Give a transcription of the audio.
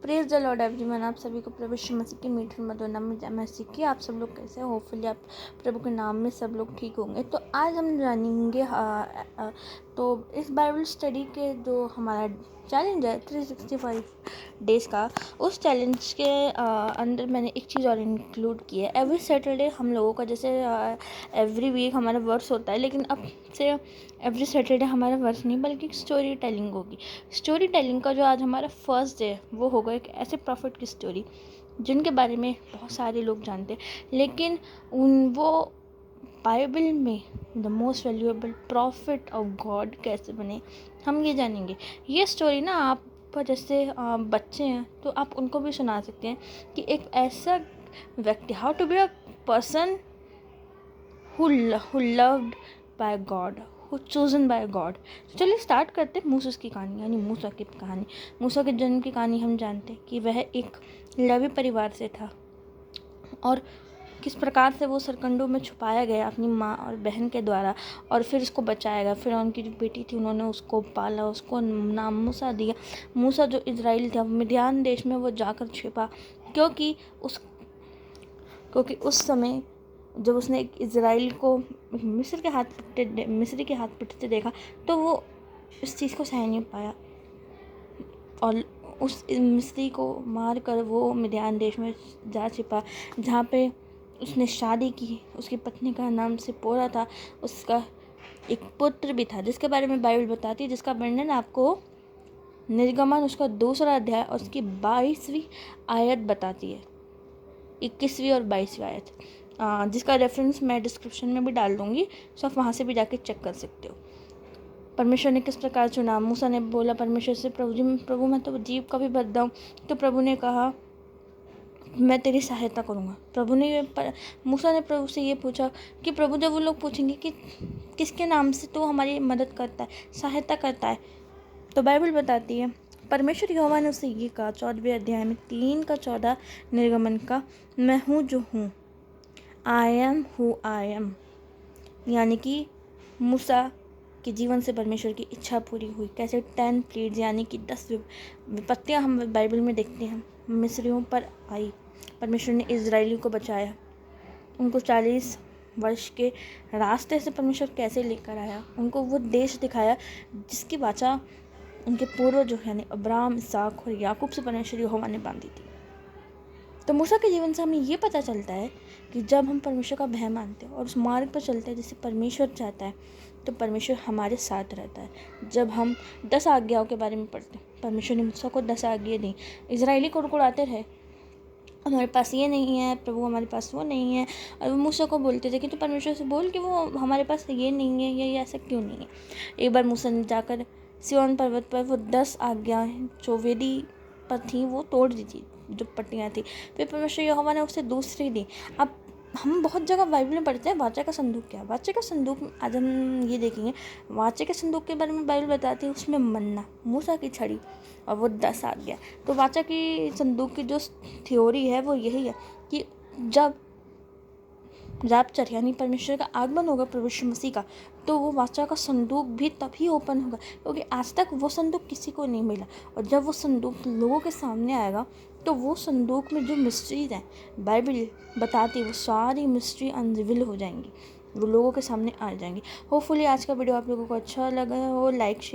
Praise the Lord everyone. आप सभी को प्रभु यीशु मसीह के मीठे मधुर नाम में जय मसीह की। आप सब लोग कैसे हो? होपफुली आप प्रभु के नाम में सब लोग ठीक होंगे। तो आज हम जानेंगे तो इस बाइबल स्टडी के जो हमारा चैलेंज है 365 डेज़ का, उस चैलेंज के अंदर मैंने एक चीज़ और इंक्लूड की है। एवरी सैटरडे हम लोगों का जैसे एवरी वीक हमारा वर्स होता है, लेकिन अब से एवरी सैटरडे हमारा वर्स नहीं बल्कि स्टोरी टेलिंग होगी। स्टोरी टेलिंग का जो आज हमारा फर्स्ट डे वो होगा एक ऐसे प्रॉफिट की स्टोरी जिनके बारे में बहुत सारे लोग जानते हैं, लेकिन वो बाइबल में the most valuable profit of God कैसे बने, हम ये जानेंगे। ये स्टोरी ना आप जैसे बच्चे हैं तो आप उनको भी सुना सकते हैं कि एक ऐसा व्यक्ति, how to be a person who loved by God, who chosen by God। तो चलिए स्टार्ट करते हैं मूसा की कहानी, यानी मूसा की कहानी। मूसा के जन्म की कहानी हम जानते हैं कि वह एक लेवी परिवार से था और किस प्रकार से वो सरकंडों में छुपाया गया अपनी माँ और बहन के द्वारा, और फिर उसको बचाया गया। फिर उनकी जो बेटी थी उन्होंने उसको पाला, उसको नाम मूसा दिया। मूसा जो इजराइल था मिद्यान देश में वो जाकर छिपा, क्योंकि उस समय जब उसने एक इजराइल को मिस्री के हाथ पिटते देखा तो वो इस चीज़ को सह नहीं पाया और उस मिस्री को मार कर वो मिद्यान देश में जा छिपा, जहाँ पे उसने शादी की। उसकी पत्नी का नाम सिप्पोरा था। उसका एक पुत्र भी था जिसके बारे में बाइबल बताती है, जिसका वर्णन आपको निर्गमन उसका 2 अध्याय और उसकी 22वीं आयत बताती है, 21वीं और 22वीं आयत, जिसका रेफरेंस मैं डिस्क्रिप्शन में भी डाल दूँगी, सो आप वहाँ से भी जाके चेक कर सकते हो। परमेश्वर ने किस प्रकार चुना। मूसा ने बोला परमेश्वर से, प्रभु मैं तो जीव का भी बद्दा हूँ। तो प्रभु ने कहा मैं तेरी सहायता करूँगा। मूसा ने प्रभु से ये पूछा कि प्रभु, जब वो लोग पूछेंगे कि किसके नाम से तो हमारी मदद करता है, सहायता करता है, तो बाइबल बताती है परमेश्वर यहोवा ने उससे ये कहा 14वें अध्याय में 3:14 निर्गमन का, मैं हूँ जो हूँ, I am who I am. यानी कि मूसा के जीवन से परमेश्वर की इच्छा पूरी हुई। कैसे 10 प्लेग्स यानी कि 10 विपत्तियाँ हम बाइबल में देखते हैं मिस्रियों पर आई। परमेश्वर ने इजराइलियों को बचाया, उनको 40 वर्ष के रास्ते से परमेश्वर कैसे लेकर आया, उनको वो देश दिखाया जिसकी वाचा उनके पूर्वजों यानी अब्राहम, इसहाक और याकूब से परमेश्वर यहोवा ने बांधी थी। तो मूसा के जीवन से हमें ये पता चलता है कि जब हम परमेश्वर का भय मानते हैं और उस मार्ग पर चलते हैं जिसे परमेश्वर चाहता है, तो परमेश्वर हमारे साथ रहता है। जब हम 10 आज्ञाओं के बारे में पढ़ते हैं, परमेश्वर ने मूसा को 10 आज्ञा दी। इजराइली कुड़कुड़ाते रहे, हमारे पास ये नहीं है प्रभु, हमारे पास वो नहीं है, और वो मूसा को बोलते थे कि तो परमेश्वर से बोल कि वो हमारे पास ये नहीं है, ये ऐसा क्यों नहीं है। एक बार मूसा ने जाकर सिय्योन पर्वत पर वो 10 आज्ञाएं जो वेदी पर थी वो तोड़ दी थी, जो पट्टियाँ थी। फिर परमेश्वर यहोवा ने उसे दूसरी दी। अब हम बहुत जगह बाइबल में पढ़ते हैं वाचा का संदूक क्या है। वाचा का संदूक आज हम ये देखेंगे। वाचा के संदूक के बारे में बाइबल बताती है, उसमें मन्ना, मूसा की छड़ी और वो 10 आज्ञा। तो वाचा की संदूक की जो थ्योरी है वो यही है कि जब रैप्चर यानी परमेश्वर का आगमन होगा प्रभु यीशु मसीह का, तो वो वाचा का संदूक भी तभी ओपन होगा, क्योंकि आज तक वो संदूक किसी को नहीं मिला। और जब वो संदूक लोगों के सामने आएगा तो वो संदूक में जो मिस्ट्रीज हैं बाइबल बताती है, वो सारी मिस्ट्री अनरिवील हो जाएंगी, वो लोगों के सामने आ जाएंगी। होपफुली आज का वीडियो आप लोगों को अच्छा लगा हो। Like share